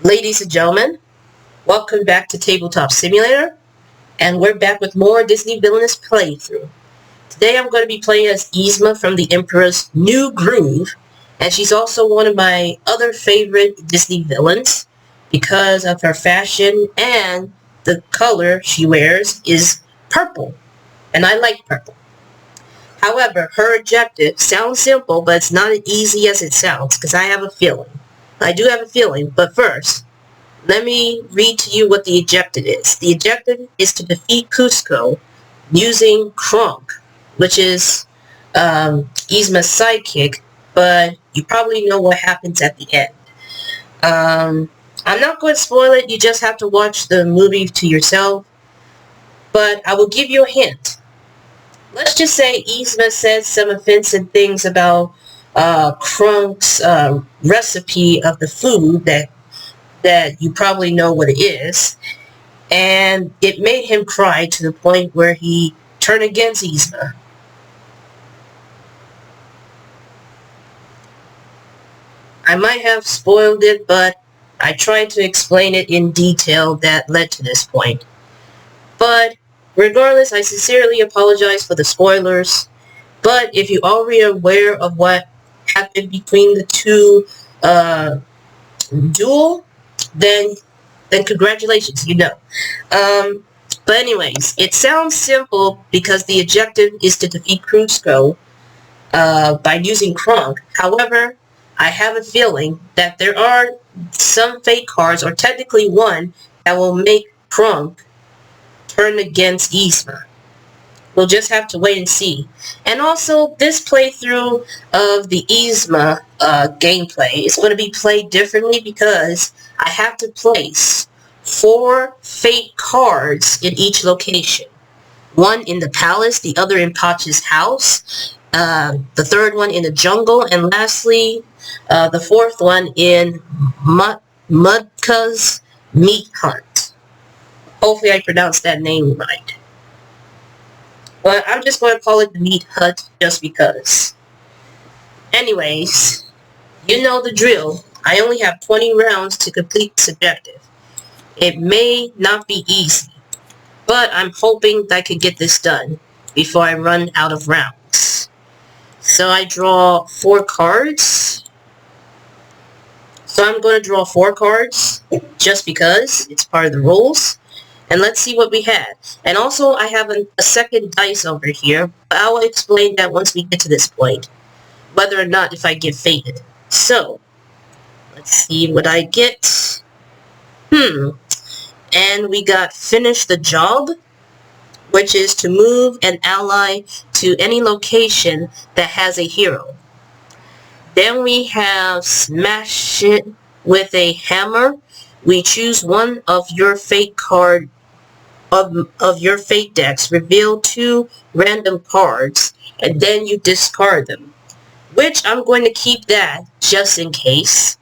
Ladies and gentlemen, welcome back to Tabletop Simulator, and we're back with more Disney Villainous playthrough. Today I'm going to be playing as Yzma from the Emperor's New Groove, and she's also one of my other favorite Disney villains because of her fashion and the color she wears is purple, and I like purple. However, her objective sounds simple, but it's not as easy as it sounds because I have a feeling. I do have a feeling, but first, let me read to you what the objective is. The objective is to defeat Cusco using Kronk, which is Yzma's sidekick, but you probably know what happens at the end. I'm not going to spoil it, you just have to watch the movie to yourself, but I will give you a hint. Let's just say Yzma says some offensive things about Kronk's recipe of the food that you probably know what it is, and it made him cry to the point where he turned against Yzma. I might have spoiled it, but I tried to explain it in detail that led to this point. But regardless, I sincerely apologize for the spoilers, but if you're already aware of what happened between the two duel, then congratulations, you know. But anyways, it sounds simple because the objective is to defeat Cusco by using Kronk. However, I have a feeling that there are some fake cards, or technically one, that will make Kronk turn against Yzma. We'll just have to wait and see. And also, this playthrough of the Yzma gameplay is going to be played differently because I have to place 4 fake cards in each location. One in the palace, the other in Pacha's house, the third one in the jungle, and lastly, the fourth one in Mudka's meat hunt. Hopefully I pronounced that name right. But I'm just going to call it the meat hut just because. Anyways, you know the drill. I only have 20 rounds to complete this objective. It may not be easy, but I'm hoping that I can get this done before I run out of rounds. So I draw 4 cards. So I'm going to draw 4 cards just because it's part of the rules. And let's see what we had. And also, I have a second dice over here. But I will explain that once we get to this point. Whether or not if I get fated. So, let's see what I get. And we got finish the job, which is to move an ally to any location that has a hero. Then we have smash it with a hammer. We choose one of your fate card of your fate decks, reveal 2 random cards, and then you discard them. Which I'm going to keep that just in case.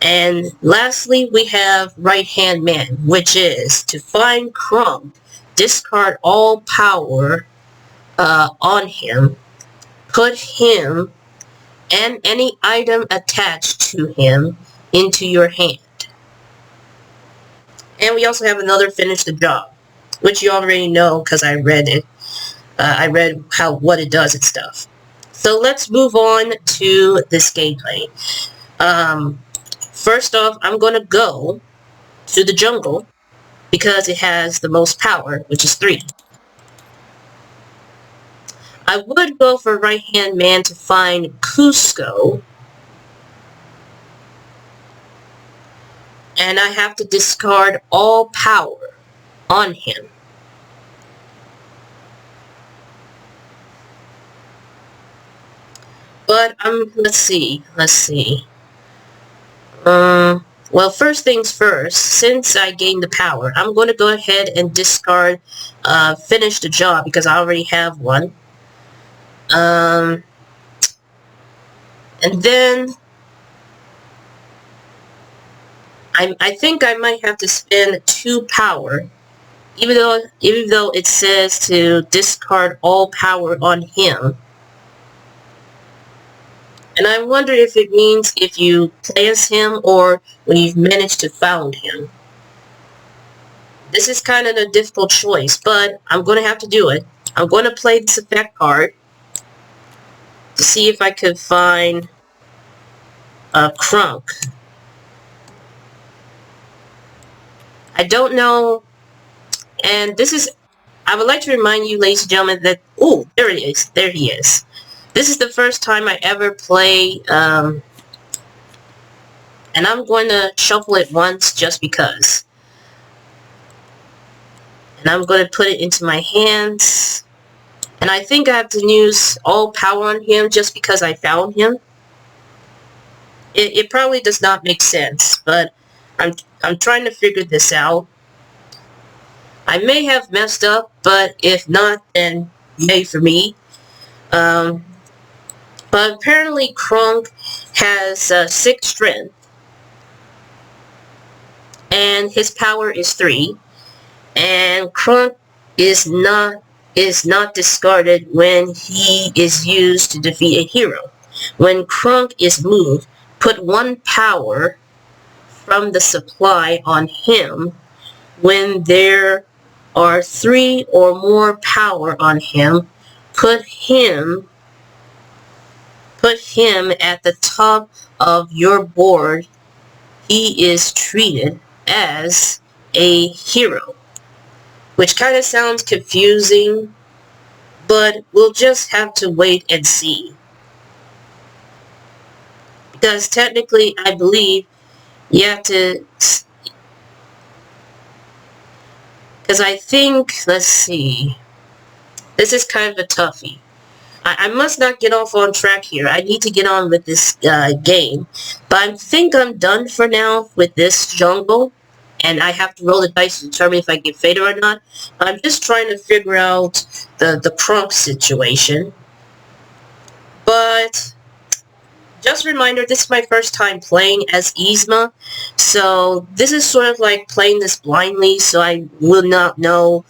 And lastly, we have Right Hand Man, which is to find Kronk, discard all power on him, put him and any item attached to him into your hand. And we also have another finish the job, which you already know because I read it. I read what it does and stuff. So let's move on to this gameplay. First off, I'm going to go to the jungle because it has the most power, which is 3. I would go for Right Hand Man to find Cusco. And I have to discard all power on him. But let's see. Well, first things first, since I gained the power, I'm going to go ahead and discard finish the job because I already have one. And then I think I might have to spend 2 power, even though it says to discard all power on him. And I wonder if it means if you play as him or when you've managed to found him. This is kind of a difficult choice, but I'm going to have to do it. I'm going to play this effect card to see if I could find a Crunk. I don't know, and this is, I would like to remind you, ladies and gentlemen, that, oh, there it is, there he is. This is the first time I ever play, and I'm going to shuffle it once just because. And I'm going to put it into my hands. And I think I have to use all power on him just because I found him. It probably does not make sense, but I'm trying to figure this out. I may have messed up, but if not, then yay for me. But apparently Crunk has 6 strength, and his power is 3. And Crunk is not discarded when he is used to defeat a hero. When Crunk is moved, put 1 power from the supply on him. When there are 3 or more power on him, put him at the top of your board. He is treated as a hero. Which kind of sounds confusing, but we'll just have to wait and see. Because technically, I believe you have to... Because I think, let's see, this is kind of a toughie. I must not get off on track here. I need to get on with this game. But I think I'm done for now with this jungle. And I have to roll the dice to determine if I get faded or not. I'm just trying to figure out the Crunk situation. But, just a reminder, this is my first time playing as Yzma. So, this is sort of like playing this blindly, so I will not know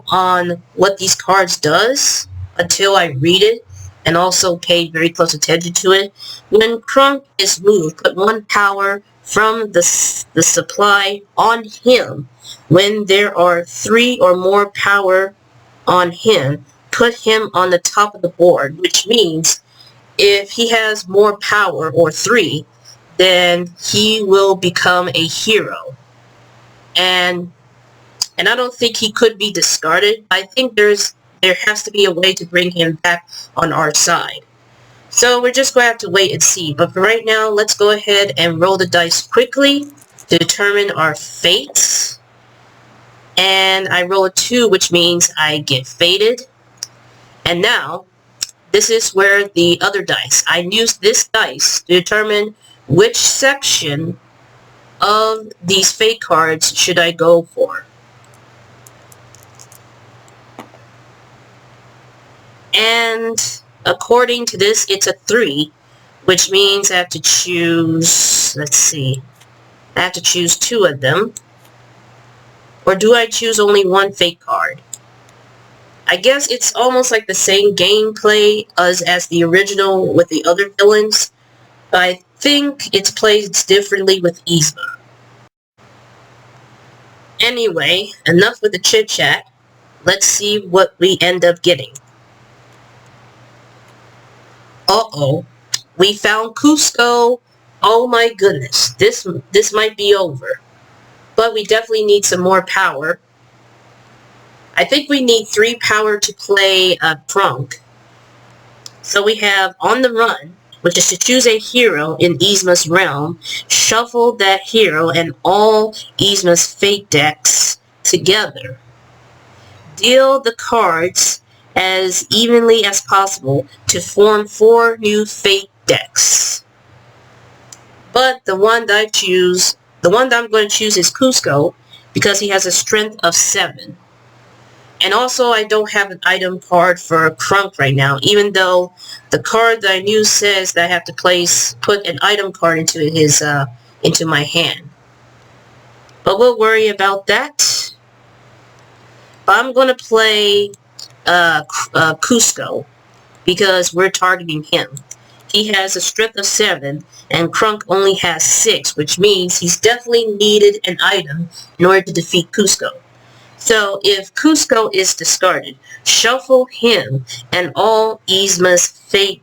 on what these cards does until I read it and also pay very close attention to it. When Crunk is moved, put 1 power from the supply on him. When there are 3 or more power on him, put him on the top of the board, which means if he has more power, or 3, then he will become a hero. And I don't think he could be discarded. I think there has to be a way to bring him back on our side. So we're just going to have to wait and see. But for right now, let's go ahead and roll the dice quickly to determine our fates. And I roll a 2, which means I get faded. And now, this is where the other dice. I used this dice to determine which section of these fate cards should I go for. And according to this, it's a 3, which means I have to choose, let's see, I have to choose 2 of them. Or do I choose only 1 fate card? I guess it's almost like the same gameplay as the original with the other villains, but I think it's played differently with Yzma. Anyway, enough with the chit-chat. Let's see what we end up getting. Uh-oh. We found Cusco. Oh my goodness. This might be over. But we definitely need some more power. I think we need 3 power to play Crunk. So we have On the Run, which is to choose a hero in Yzma's realm, shuffle that hero and all Yzma's fate decks together. Deal the cards as evenly as possible to form 4 new fate decks. But the one that I'm going to choose is Cusco because he has a strength of 7. And also I don't have an item card for Crunk right now, even though the card that I use says that I have to put an item card into my hand. But we'll worry about that. But I'm going to play Cusco because we're targeting him. he has a strength of 7, and Krunk only has 6, which means he's definitely needed an item in order to defeat Cusco. So if Cusco is discarded, shuffle him and all Yzma's fate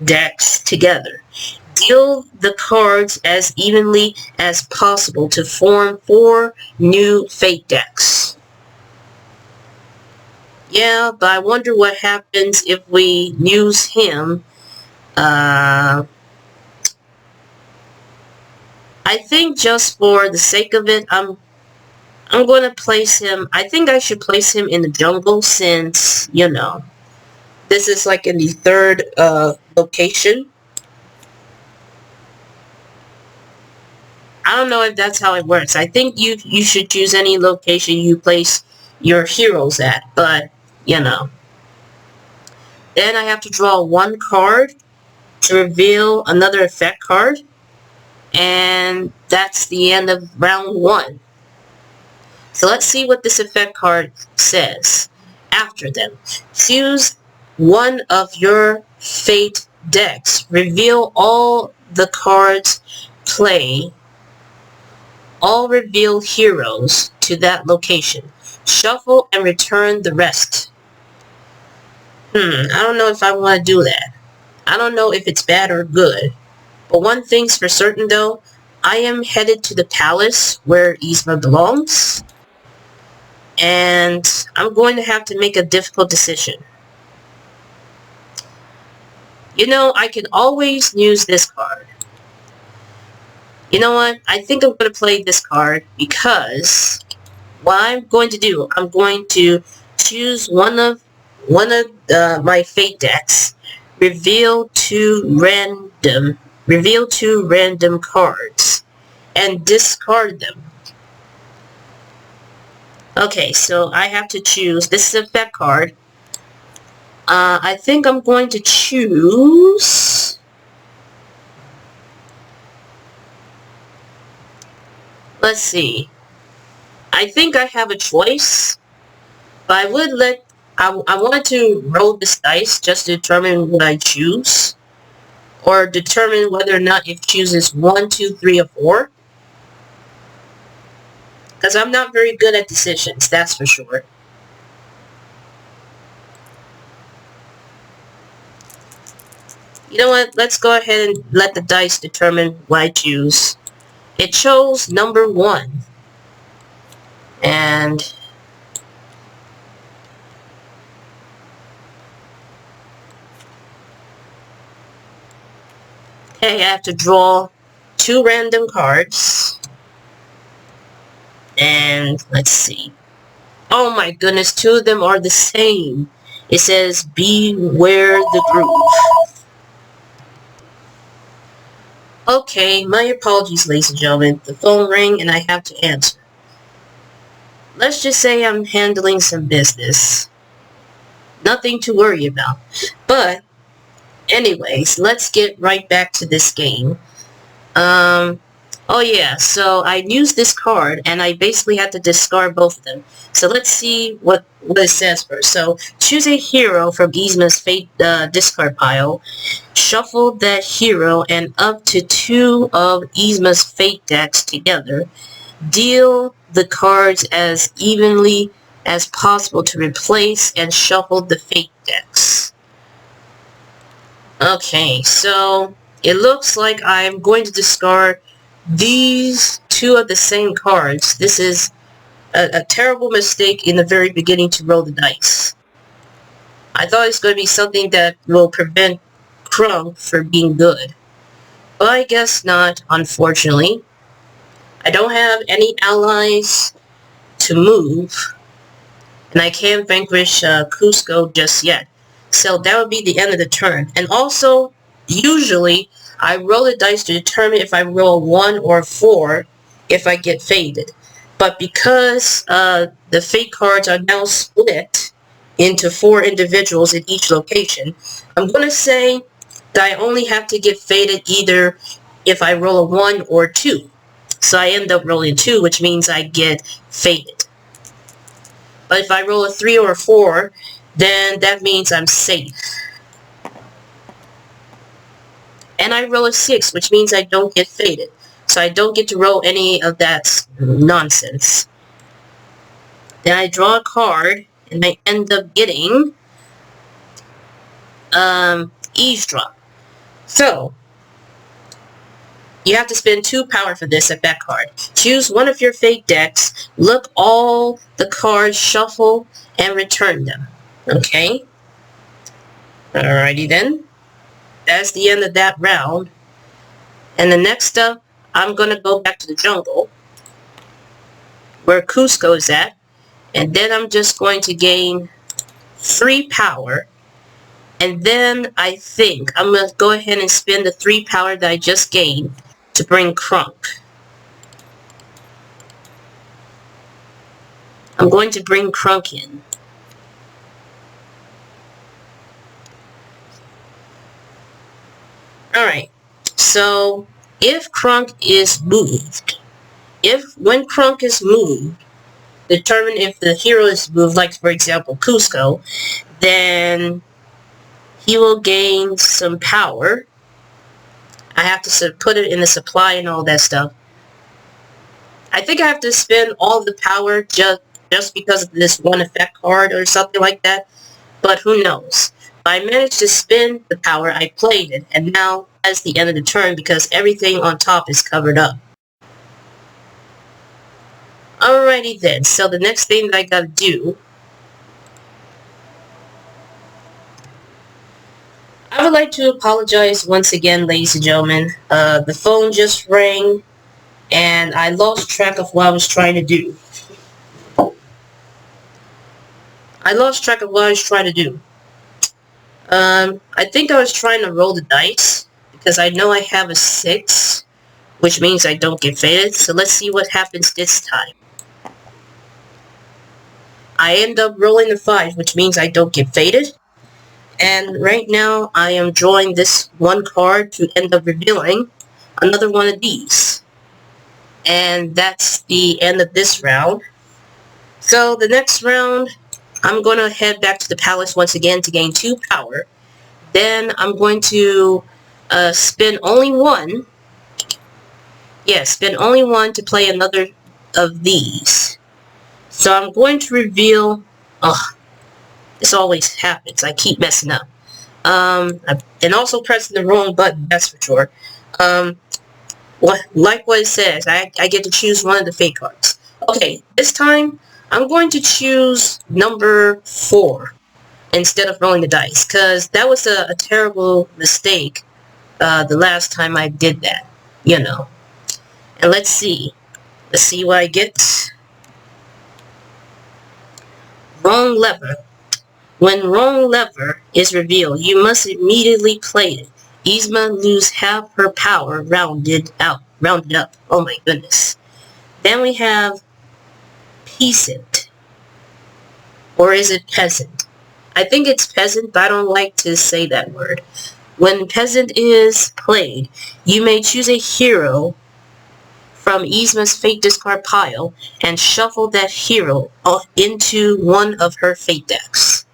decks together. Deal the cards as evenly as possible to form 4 new fate decks. Yeah, but I wonder what happens if we use him. I think just for the sake of it, I'm going to place him. I think I should place him in the jungle since, you know, this is like in the 3rd location. I don't know if that's how it works. I think you should choose any location you place your heroes at, but, you know. Then I have to draw 1 card to reveal another effect card, and that's the end of round 1. So let's see what this effect card says. After them, choose one of your fate decks. Reveal all the cards. Play all reveal heroes to that location. Shuffle and return the rest. I don't know if I want to do that. I don't know if it's bad or good. But one thing's for certain though, I am headed to the palace where Yzma belongs. And I'm going to have to make a difficult decision. You know, I can always use this card. You know what? I think I'm going to play this card because what I'm going to do, I'm going to choose one of my fate decks, reveal 2 random cards, and discard them. Okay, so I have to choose. This is a effect card. I think I'm going to choose. Let's see. I think I have a choice, but I wanted to roll this dice just to determine what I choose, or determine whether or not it chooses 1, 2, 3, or 4. Because I'm not very good at decisions, that's for sure. You know what? Let's go ahead and let the dice determine what I choose. It chose number 1. And okay, I have to draw 2 random cards. And let's see. Oh my goodness, 2 of them are the same. It says, beware the groove. Okay, my apologies, ladies and gentlemen. The phone rang and I have to answer. Let's just say I'm handling some business. Nothing to worry about. But, anyways, let's get right back to this game. Oh yeah, so I used this card, and I basically had to discard both of them. So let's see what it says first. So, choose a hero from Yzma's fate discard pile. Shuffle that hero and up to 2 of Yzma's fate decks together. Deal the cards as evenly as possible to replace and shuffle the fate decks. Okay, so it looks like I'm going to discard these 2 of the same cards. This is a terrible mistake in the very beginning to roll the dice. I thought it's going to be something that will prevent Krunk from being good. But I guess not, unfortunately. I don't have any allies to move, and I can't vanquish Cusco just yet. So that would be the end of the turn. And also, usually, I roll the dice to determine if I roll 1 or 4 if I get fated. But because the fate cards are now split into 4 individuals in each location, I'm going to say that I only have to get fated either if I roll a 1 or 2. So I end up rolling 2, which means I get fated. But if I roll a 3 or a 4, then that means I'm safe. And I roll a 6, which means I don't get faded. So I don't get to roll any of that nonsense. Then I draw a card, and I end up getting Eavesdrop. So, you have to spend 2 power for this at that card. Choose one of your fate decks, look all the cards, shuffle, and return them. Okay? Alrighty then. That's the end of that round. And the next up, I'm going to go back to the jungle, where Cusco is at. And then I'm just going to gain 3 power. And then I think I'm going to go ahead and spend the 3 power that I just gained to bring Crunk. I'm going to bring Crunk in. Alright, so if Crunk is moved, when Crunk is moved, determine if the hero is moved, like for example Cusco, then he will gain some power. I have to put it in the supply and all that stuff. I think I have to spend all the power just because of this one effect card or something like that, but who knows. I managed to spend the power, I played it, and now that's the end of the turn because everything on top is covered up. Alrighty then, so the next thing that I gotta do, I would like to apologize once again, ladies and gentlemen. The phone just rang, and I lost track of what I was trying to do. I think I was trying to roll the dice, because I know I have a 6, which means I don't get faded, so let's see what happens this time. I end up rolling a 5, which means I don't get faded. And right now, I am drawing this one card to end up revealing another one of these. And that's the end of this round. So the next round, I'm going to head back to the palace once again to gain 2 power. Then I'm going to spend only 1. Yeah, spend only 1 to play another of these. So I'm going to reveal... this always happens. I keep messing up. And also pressing the wrong button, that's for sure. Like what it says, I get to choose one of the fate cards. Okay, this time, I'm going to choose number 4 instead of rolling the dice, because that was a terrible mistake the last time I did that, you know. And let's see. Let's see what I get. Wrong lever. When wrong lever is revealed, you must immediately play it. Yzma lose half her power rounded up. Oh my goodness. Then we have peasant. Or is it peasant? I think it's peasant, but I don't like to say that word. When peasant is played, you may choose a hero from Yzma's fate discard pile and shuffle that hero into one of her fate decks.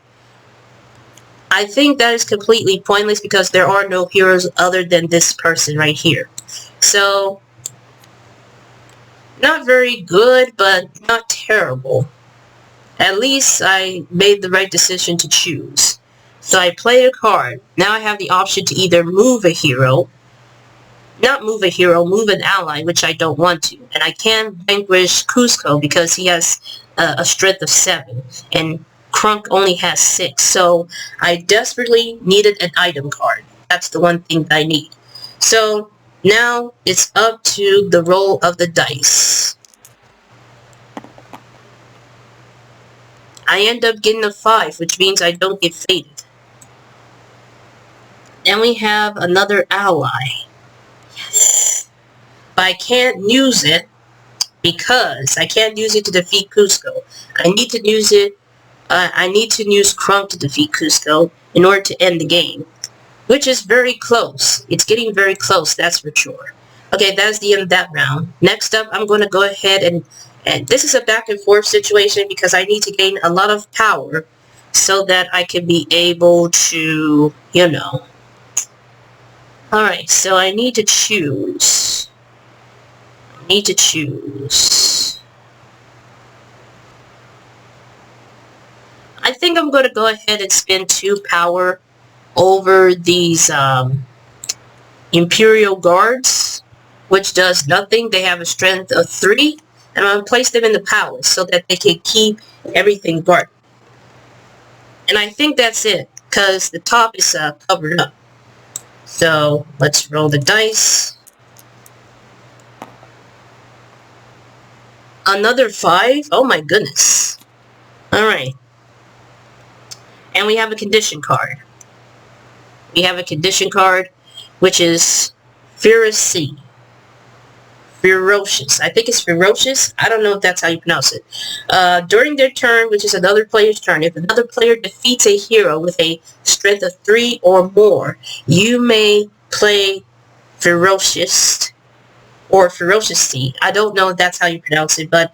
I think that is completely pointless because there are no heroes other than this person right here. So, not very good, but not terrible. At least I made the right decision to choose. So I play a card. Now I have the option to either move a hero, move an ally, which I don't want to. And I can vanquish Cusco because he has a strength of 7. And Crunk only has 6, so I desperately needed an item card. That's the one thing that I need. So now it's up to the roll of the dice. I end up getting a 5, which means I don't get faded. Then we have another ally. Yes. But I can't use it because I can't use it to defeat Cusco. I need to use Crunk to defeat Cusco in order to end the game. Which is very close. It's getting very close, that's for sure. Okay, that's the end of that round. Next up, I'm going to go ahead and this is a back and forth situation because I need to gain a lot of power so that I can be able to, you know. Alright, so I need to choose. I think I'm going to go ahead and spend 2 power over these Imperial Guards, which does nothing. They have a strength of 3, and I'm going to place them in the palace so that they can keep everything guarded. And I think that's it, because the top is covered up. So let's roll the dice. Another 5? Oh my goodness. Alright. And we have a condition card. Which is Ferocity. Ferocious. I think it's ferocious. I don't know if that's how you pronounce it. During their turn, which is another player's turn, if another player defeats a hero with a strength of 3 or more, you may play Ferocious or Ferocity. I don't know if that's how you pronounce it, but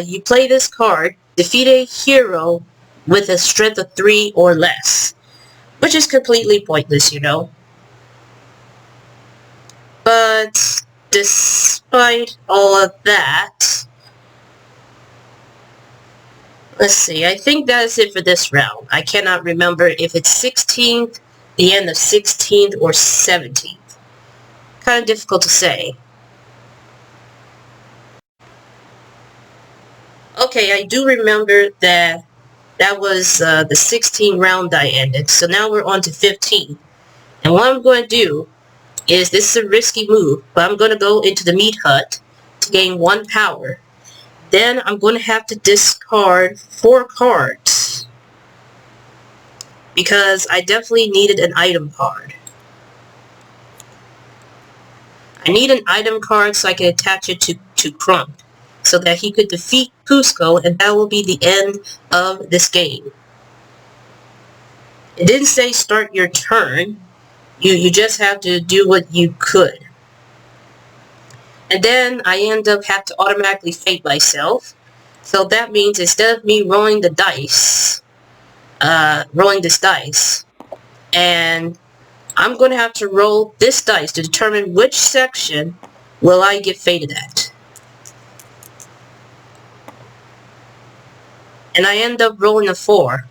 you play this card, defeat a hero with a strength of 3 or less, which is completely pointless, you know. But despite all of that, let's see, I think that is it for this round. I cannot remember if it's 16th, the end of 16th, or 17th. Kind of difficult to say. Okay, I do remember that was the 16th round I ended, so now we're on to 15. And what I'm going to do is, this is a risky move, but I'm going to go into the meat hut to gain 1 power. Then I'm going to have to discard 4 cards, because I definitely needed an item card. I need an item card so I can attach it to Crump, so that he could defeat Cusco, and that will be the end of this game. It didn't say start your turn. You just have to do what you could. And then I end up have to automatically fate myself. So that means instead of me rolling the dice, rolling this dice, and I'm going to have to roll this dice to determine which section will I get fated at. And I end up rolling a 4,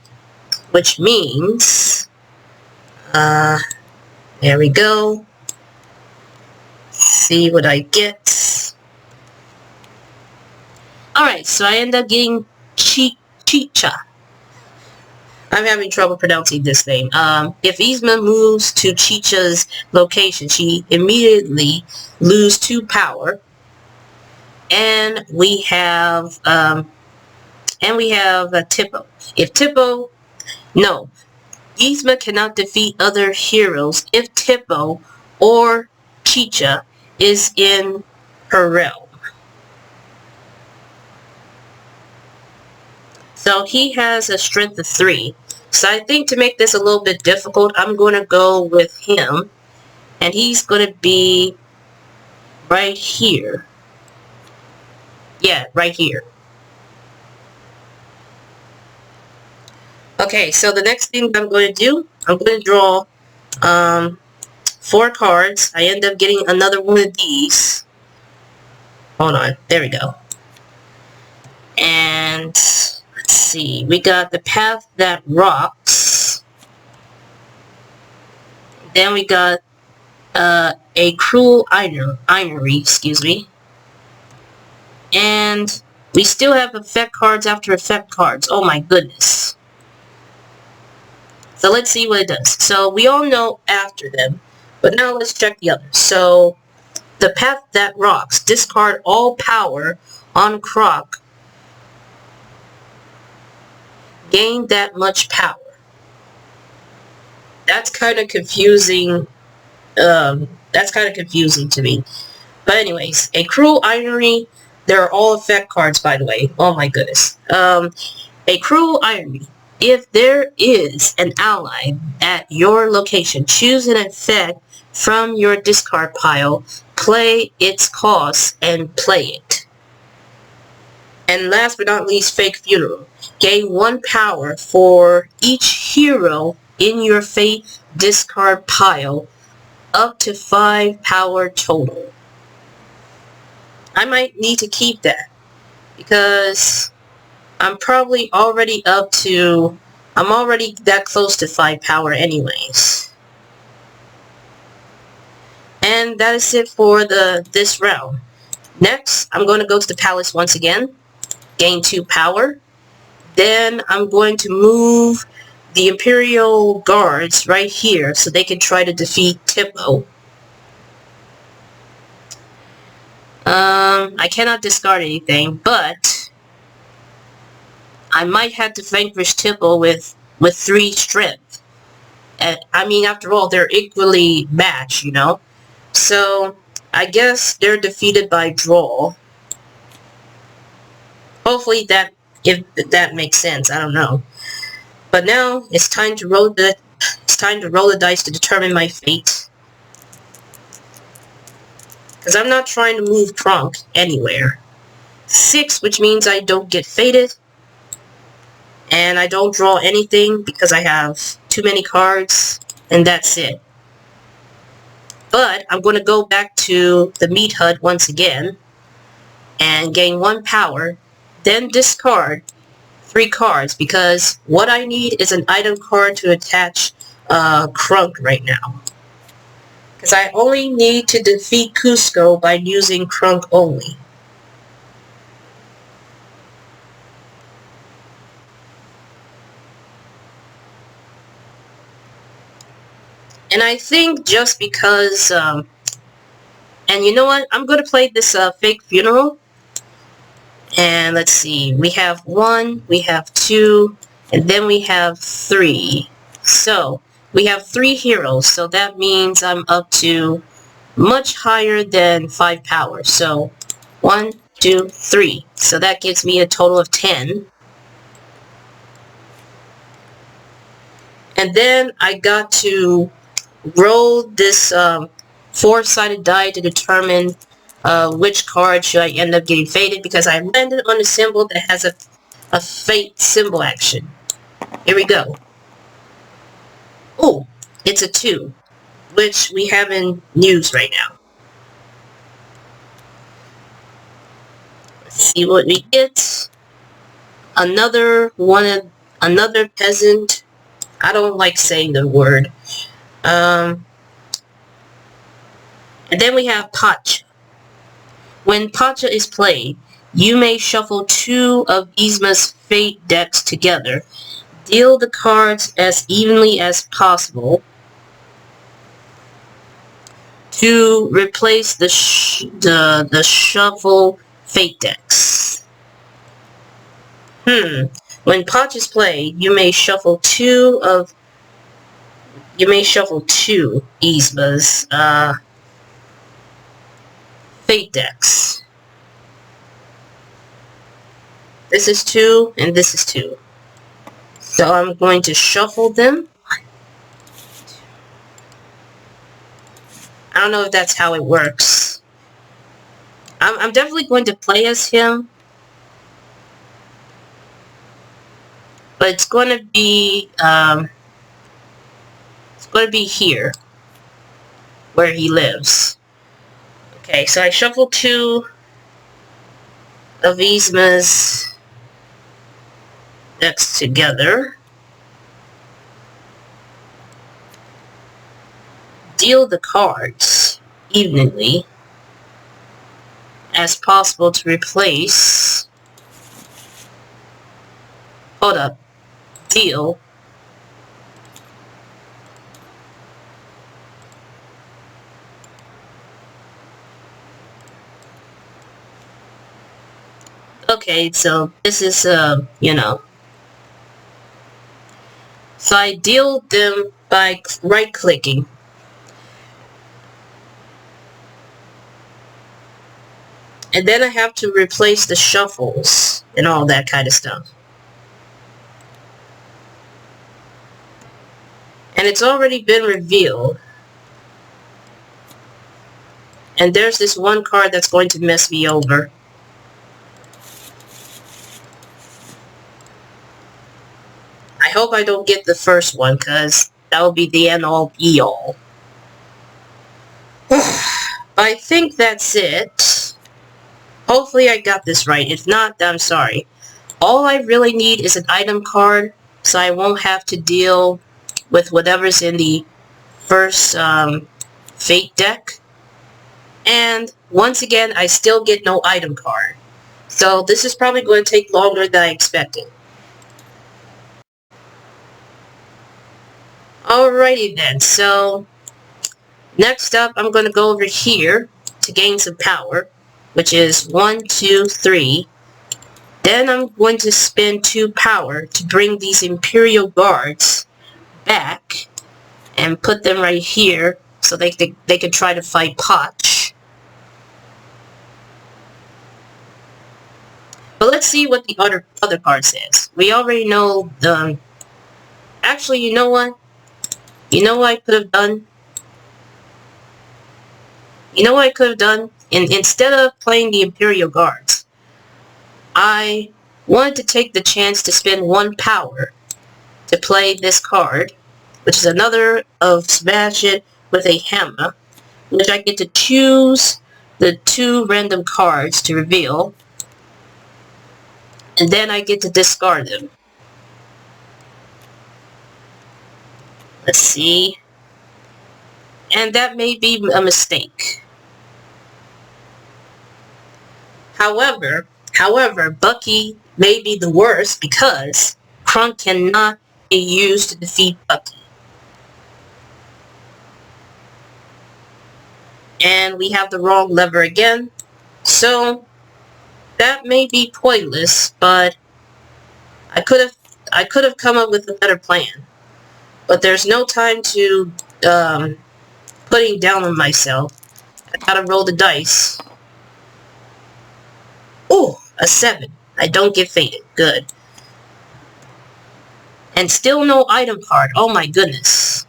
which means, there we go. See what I get. Alright, so I end up getting Chicha. I'm having trouble pronouncing this name. If Yzma moves to Chicha's location, she immediately loses 2 power. And we have Tipo. If Tipo, no, Yzma cannot defeat other heroes if Tipo or Chicha is in her realm. So he has a strength of 3. So I think to make this a little bit difficult, I'm going to go with him. And he's going to be right here. Yeah, right here. Okay, so the next thing I'm going to do, I'm going to draw 4 cards. I end up getting another one of these. Hold on, there we go. And let's see, we got the Path That Rocks. Then we got a Cruel Ironry, excuse me. And we still have effect cards after effect cards. Oh my goodness. So let's see what it does. So we all know after them, but now let's check the others. So the Path That Rocks, discard all power on Croc. Gain that much power. That's kind of confusing. That's kind of confusing to me. But anyways, a Cruel Ironry. There are all effect cards, by the way. Oh my goodness. A Cruel Ironry. If there is an ally at your location, choose an effect from your discard pile, play its cost, and play it. And last but not least, Fake Funeral. Gain 1 power for each hero in your Fate discard pile Up to 5 power total. I might need to keep that because I'm probably already up to, I'm already that close to 5 power anyways. And that is it for this round. Next, I'm going to go to the palace once again, gain 2 power. Then I'm going to move the Imperial Guards right here so they can try to defeat Tipo. I cannot discard anything, but I might have to vanquish Tipo with 3 strength. I mean, after all, they're equally matched, you know? So, I guess they're defeated by draw. Hopefully if that makes sense, I don't know. But now, it's time to roll the dice to determine my fate. Because I'm not trying to move Kronk anywhere. 6, which means I don't get fated. And I don't draw anything because I have too many cards. And that's it. But I'm going to go back to the meat hut once again. And gain 1 power. Then discard 3 cards. Because what I need is an item card to attach Kronk right now. Because I only need to defeat Cusco by using Kronk only. And I think just because, and you know what, I'm going to play this fake funeral. And let's see, we have 1, we have 2, and then we have 3. So, we have 3 heroes, so that means I'm up to much higher than 5 power. So, 1, 2, 3. So that gives me a total of 10. And then I got to roll this 4-sided die to determine which card should I end up getting fated, because I landed on a symbol that has a fate symbol action. Here we go. Oh, it's a 2, which we have in news right now. Let's see what we get. Another peasant. I don't like saying the word. And then we have Pacha. When Pacha is played, you may shuffle 2 of Yzma's fate decks together. Deal the cards as evenly as possible to replace the shuffle fate decks. When Pacha is played, you may shuffle 2 Yzma's fate decks. This is 2, and this is 2. So I'm going to shuffle them. I don't know if that's how it works. I'm definitely going to play as him. But it's going to be here where he lives. Okay, so I shuffle 2 of Yzma's decks together. Deal the cards evenly as possible to replace. Hold up. Deal. Okay, so this is, you know. So I deal them by right-clicking. And then I have to replace the shuffles and all that kind of stuff. And it's already been revealed. And there's this one card that's going to mess me over. I hope I don't get the first one, because that will be the end-all be-all. I think that's it. Hopefully I got this right. If not, I'm sorry. All I really need is an item card, so I won't have to deal with whatever's in the first fate deck. And once again, I still get no item card. So this is probably going to take longer than I expected. Alrighty then, so next up I'm going to go over here to gain some power, which is 1, 2, 3. Then I'm going to spend 2 power to bring these Imperial Guards back and put them right here so they can try to fight Potch. But let's see what the other card says. We already know the... Actually, you know what? You know what I could have done? You know what I could have done? Instead of playing the Imperial Guards, I wanted to take the chance to spend 1 power to play this card, which is another of Smash It with a Hammer, which I get to choose the 2 random cards to reveal, and then I get to discard them. Let's see. And that may be a mistake. However, Bucky may be the worst because Krunk cannot be used to defeat Bucky. And we have the wrong lever again. So that may be pointless, but I could have come up with a better plan. But there's no time to putting down on myself. I gotta roll the dice. Ooh, a 7. I don't get fated. Good. And still no item card. Oh my goodness.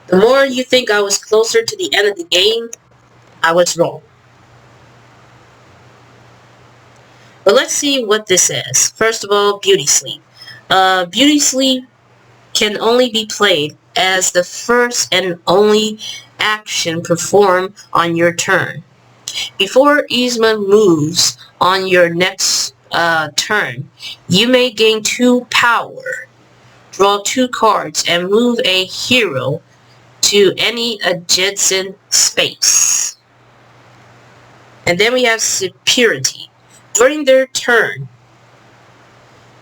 The more you think I was closer to the end of the game, I was wrong. But let's see what this says. First of all, Beauty Sleep. Beauty Sleep can only be played as the first and only action performed on your turn. Before Yzma moves on your next turn, you may gain 2 power, draw 2 cards, and move a hero to any adjacent space. And then we have Security. During their turn,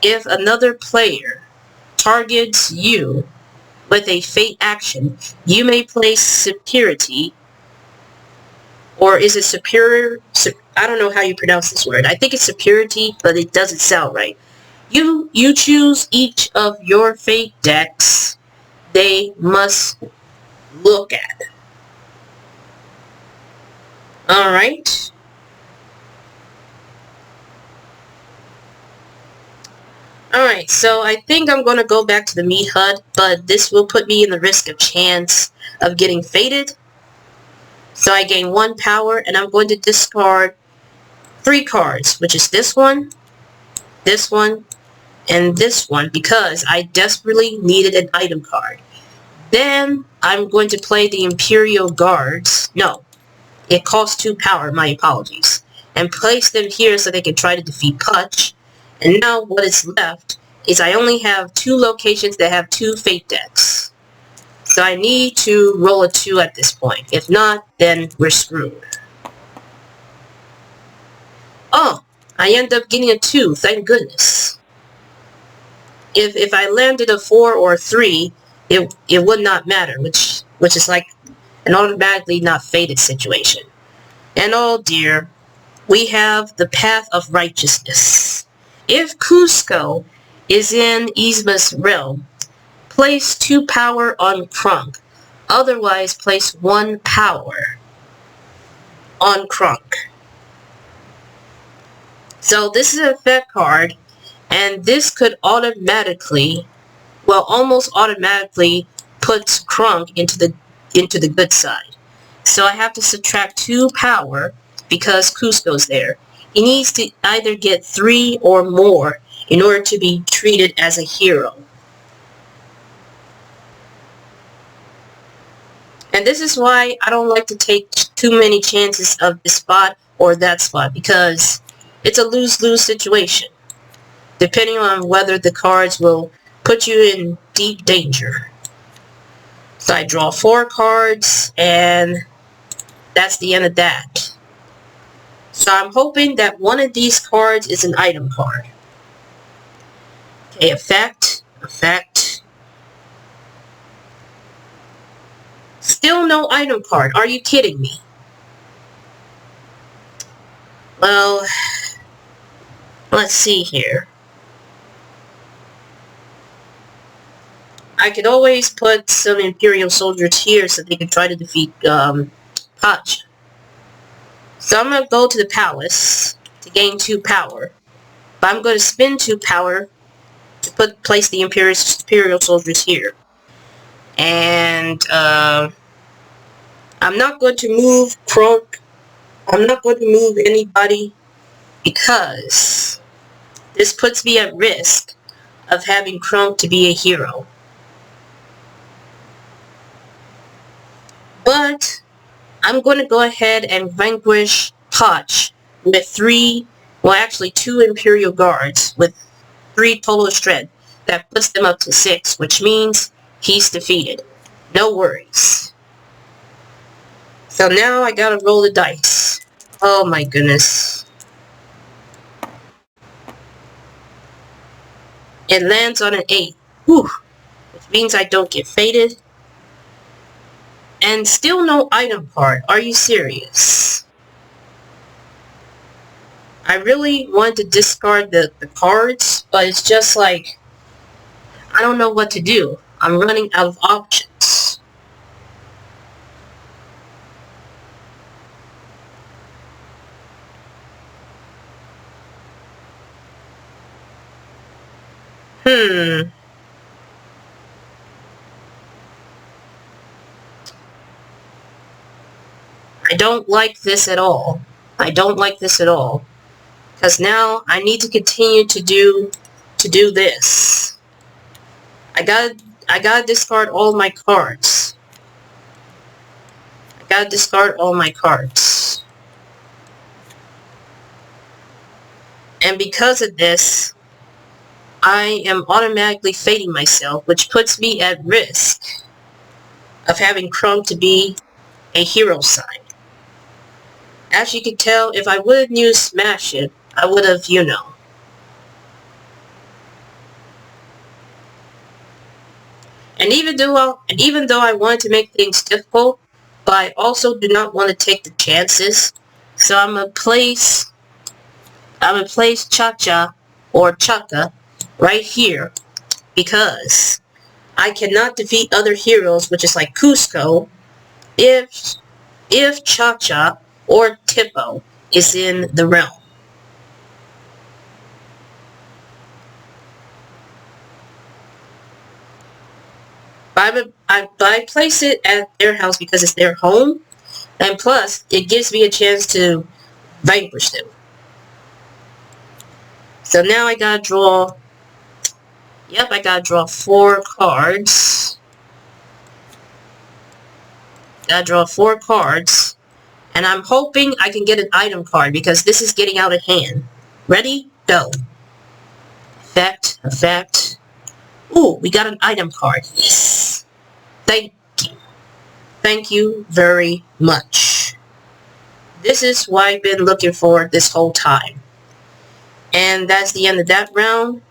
if another player targets you with a fate action, you may place Security, or is it superior? I don't know how you pronounce this word. I think it's Security, but it doesn't sound right. You choose each of your fate decks they must look at. Alright. Alright, so I think I'm going to go back to the meat hut, but this will put me in the risk of chance of getting fated. So I gain 1 power, and I'm going to discard 3 cards, which is this one, and this one, because I desperately needed an item card. Then I'm going to play the Imperial Guards. No, it costs 2 power, my apologies. And place them here so they can try to defeat Potch. And now what is left is I only have 2 locations that have 2 fate decks. So I need to roll a 2 at this point. If not, then we're screwed. Oh, I end up getting a 2, thank goodness. If I landed a 4 or a 3, it would not matter, which is like an automatically not fated situation. And oh dear, we have the Path of Righteousness. If Kuzco is in Yzma's realm, place 2 power on Krunk. Otherwise, place 1 power on Krunk. So this is an effect card, and this could automatically, well, almost automatically puts Krunk into the good side. So I have to subtract 2 power because Kuzco's there. He needs to either get 3 or more in order to be treated as a hero. And this is why I don't like to take too many chances of this spot or that spot, because it's a lose-lose situation, depending on whether the cards will put you in deep danger. So I draw 4 cards, and that's the end of that. So I'm hoping that one of these cards is an item card. Okay, effect. Still no item card. Are you kidding me? Well, let's see here. I could always put some Imperial soldiers here so they can try to defeat Pacha. So I'm going to go to the palace to gain 2 power. But I'm going to spend 2 power to place the Imperial soldiers here. And I'm not going to move Kronk. I'm not going to move anybody because this puts me at risk of having Kronk to be a hero. But I'm going to go ahead and vanquish Pacha with 2 Imperial Guards with 3 total strength. That puts them up to 6, which means he's defeated. No worries. So now I gotta roll the dice. Oh my goodness. It lands on an 8. Whew. Which means I don't get fated. And still no item card. Are you serious? I really want to discard the cards, but it's just like, I don't know what to do. I'm running out of options. I don't like this at all. I don't like this at all. Because now I need to continue to do this. I gotta discard all my cards. I gotta discard all my cards. And because of this, I am automatically fating myself, which puts me at risk of having Kronk to be a hero sign. As you can tell, if I would have used Smash It, I would have, you know. And even though I wanted to make things difficult, but I also do not want to take the chances. So I'm gonna place Cha-Cha or Chaka right here, because I cannot defeat other heroes, which is like Cusco, if Cha-Cha or Tipo is in the realm. But I place it at their house because it's their home, and plus it gives me a chance to vanquish them. So now I gotta draw. Yep, I gotta draw 4 cards. Gotta draw 4 cards. And I'm hoping I can get an item card because this is getting out of hand. Ready? Go. Effect. Ooh, we got an item card. Yes. Thank you. Thank you very much. This is what I've been looking for this whole time. And that's the end of that round.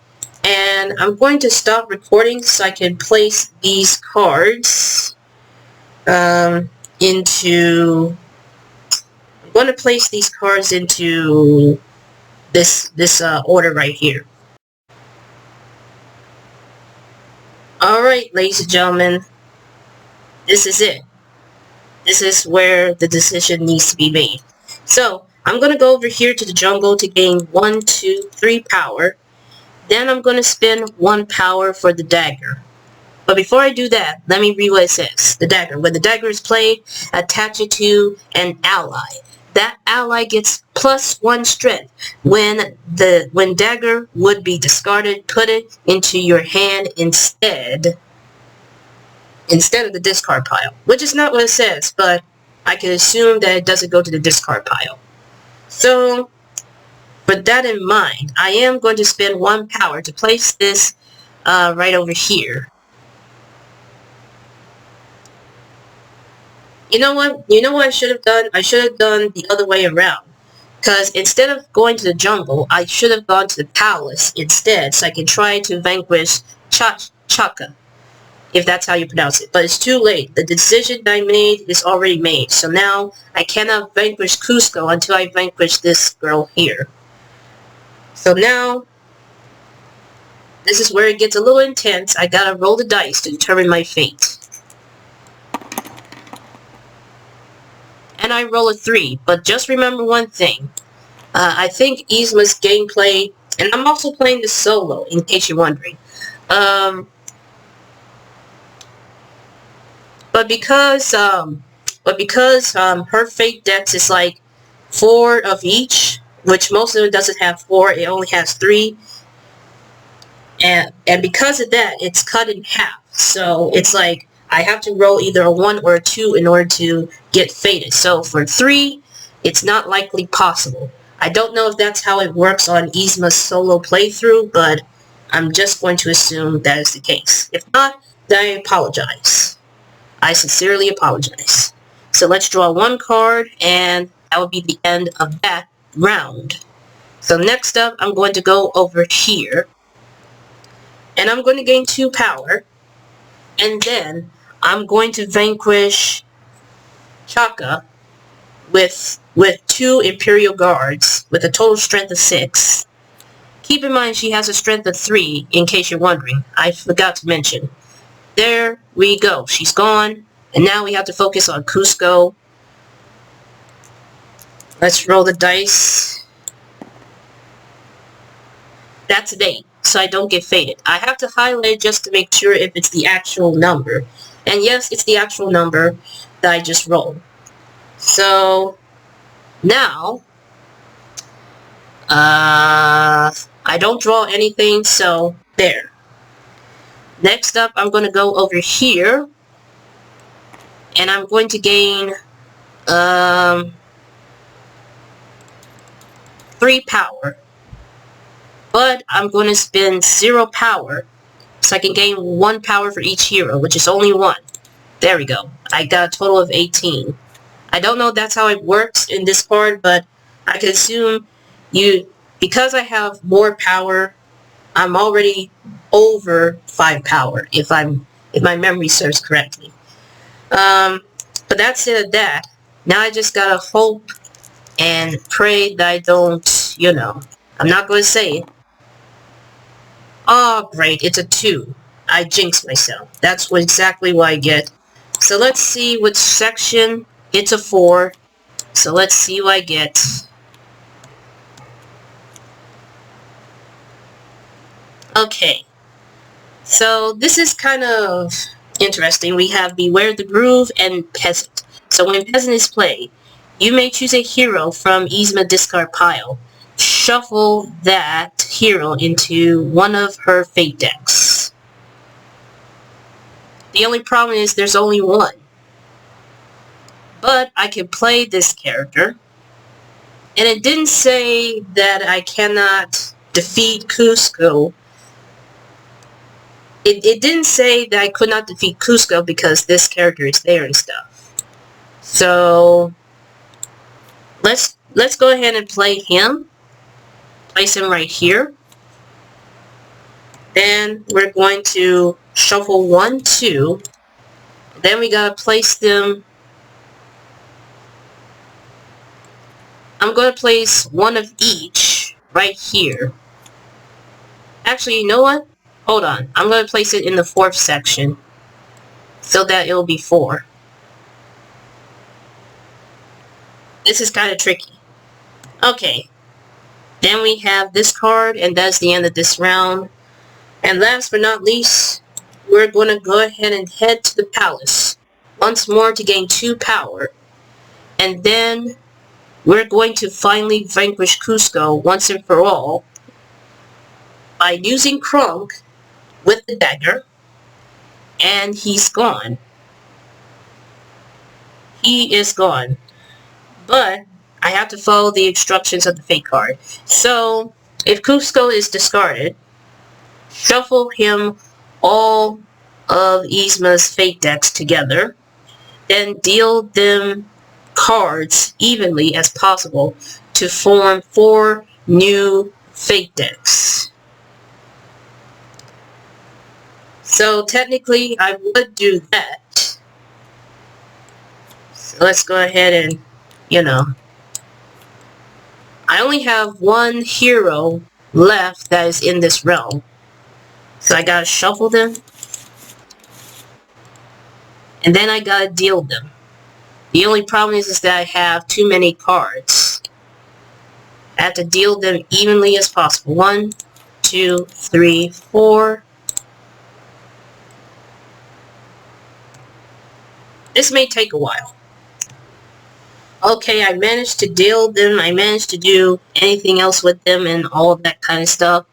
And I'm going to stop recording so I can place these cards into... I'm going to place these cards into this order right here. Alright, ladies and gentlemen, this is it. This is where the decision needs to be made. So, I'm going to go over here to the jungle to gain 1, 2, 3 power. Then I'm going to spend 1 power for the dagger. But before I do that, let me read what it says. The dagger. When the dagger is played, attach it to an ally. That ally gets +1 strength. When dagger would be discarded, put it into your hand instead instead of the discard pile, which is not what it says, but I can assume that it doesn't go to the discard pile. So, with that in mind, I am going to spend 1 power to place this right over here. You know what? You know what I should have done? I should have done the other way around. Because instead of going to the jungle, I should have gone to the palace instead, so I can try to vanquish Chaka, if that's how you pronounce it. But it's too late. The decision I made is already made. So now I cannot vanquish Cusco until I vanquish this girl here. So now, this is where it gets a little intense. I gotta roll the dice to determine my fate. And I roll a 3, but just remember one thing. I think Yzma's gameplay, and I'm also playing this solo, in case you're wondering. But because her fate dex is like 4 of each, which most of it doesn't have 4, it only has 3. And because of that, it's cut in half. So it's like I have to roll either a 1 or a 2 in order to get fated. So for 3, it's not likely possible. I don't know if that's how it works on Yzma's solo playthrough, but I'm just going to assume that is the case. If not, then I apologize. I sincerely apologize. So let's draw 1 card, and that will be the end of that round. So next up, I'm going to go over here, and I'm going to gain 2 power, and then I'm going to vanquish Chaka with 2 Imperial Guards with a total strength of 6. Keep in mind she has a strength of 3, in case you're wondering. I forgot to mention. There we go. She's gone. And now we have to focus on Cusco. Let's roll the dice. That's an 8, so I don't get fated. I have to highlight it just to make sure if it's the actual number. And yes, it's the actual number that I just rolled. So, now, I don't draw anything, so there. Next up, I'm going to go over here, and I'm going to gain 3 power. But I'm going to spend 0 power, so I can gain 1 power for each hero, which is only 1. There we go. I got a total of 18. I don't know if that's how it works in this card, but I can assume because I have more power, I'm already over 5 power, if my memory serves correctly. But that's it at that. Now I just gotta hope and pray that I don't, I'm not going to say it. Oh, great, it's a 2. I jinxed myself. That's exactly what I get. So let's see which section. It's a 4. So let's see what I get. Okay. So this is kind of interesting. We have Beware the Groove and Peasant. So when Peasant is played, you may choose a hero from Yzma discard pile. Shuffle that hero into one of her fate decks. The only problem is there's only 1. But I can play this character. And it didn't say that I cannot defeat Cusco. It didn't say that I could not defeat Cusco because this character is there and stuff. So let's go ahead and play him. Place him right here. Then we're going to shuffle 1, 2. Then we gotta place them. I'm going to place 1 of each right here. Actually, you know what? Hold on. I'm going to place it in the 4th section so that it'll be 4. This is kind of tricky. Okay. Then we have this card, and that's the end of this round. And last but not least, we're going to go ahead and head to the palace once more to gain 2 power. And then we're going to finally vanquish Cusco once and for all by using Krunk with the dagger and he's gone. He is gone. But I have to follow the instructions of the fate card. So, if Cusco is discarded, shuffle him all of Yzma's fate decks together, then deal them cards evenly as possible to form 4 new fate decks. So technically I would do that. So let's go ahead and, I only have 1 hero left that is in this realm. So I gotta shuffle them. And then I gotta deal them. The only problem is that I have too many cards. I have to deal them evenly as possible. 1, 2, 3, 4. This may take a while. Okay, I managed to deal them. I managed to do anything else with them and all of that kind of stuff.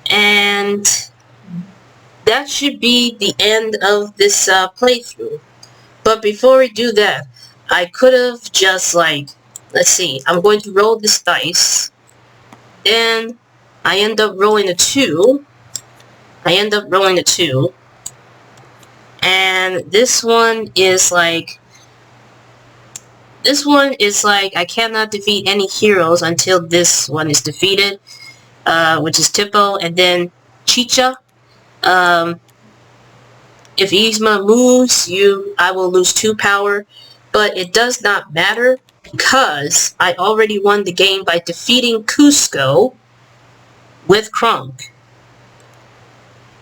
And that should be the end of this playthrough. But before we do that, I could have just let's see, I'm going to roll this dice. Then I end up rolling a 2. And this one is like, I cannot defeat any heroes until this one is defeated, which is Tipo, and then Chicha. If Yzma moves, I will lose 2 power, but it does not matter because I already won the game by defeating Cusco with Krunk.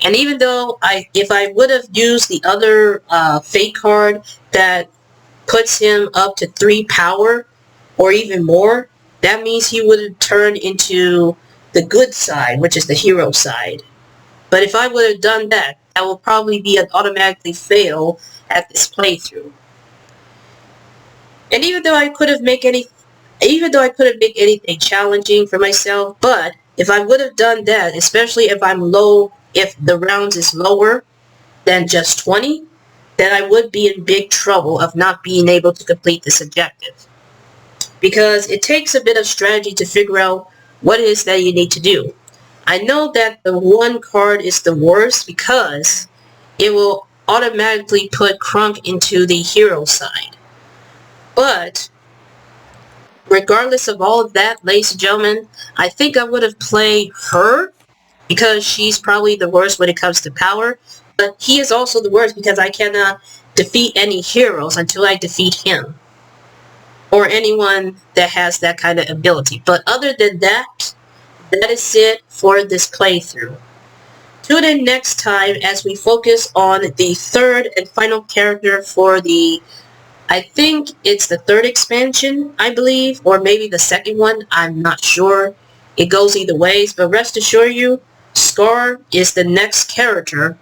And even though if I would have used the other fate card that puts him up to 3 power or even more, that means he would have turned into the good side, which is the hero side. But if I would have done that, that will probably be an automatically fail at this playthrough. And even though I could have made anything challenging for myself, but if I would have done that, especially if if the rounds is lower than just 20, then I would be in big trouble of not being able to complete this objective. Because it takes a bit of strategy to figure out what it is that you need to do. I know that the 1 card is the worst because it will automatically put Krunk into the hero side. But regardless of all of that, ladies and gentlemen, I think I would have played her because she's probably the worst when it comes to power. But he is also the worst because I cannot defeat any heroes until I defeat him. Or anyone that has that kind of ability. But other than that, that is it for this playthrough. Tune in next time as we focus on the 3rd and final character for I think it's the 3rd expansion, I believe, or maybe the 2nd one, I'm not sure. It goes either ways, but rest assured you, Scar is the next character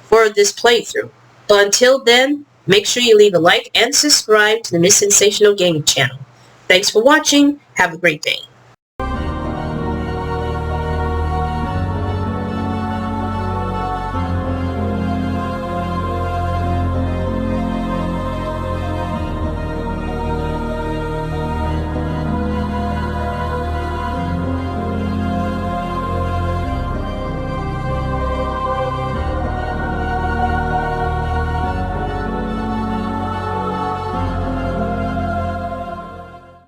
for this playthrough. But until then, make sure you leave a like and subscribe to the Miss Sensational Gaming channel. Thanks for watching. Have a great day.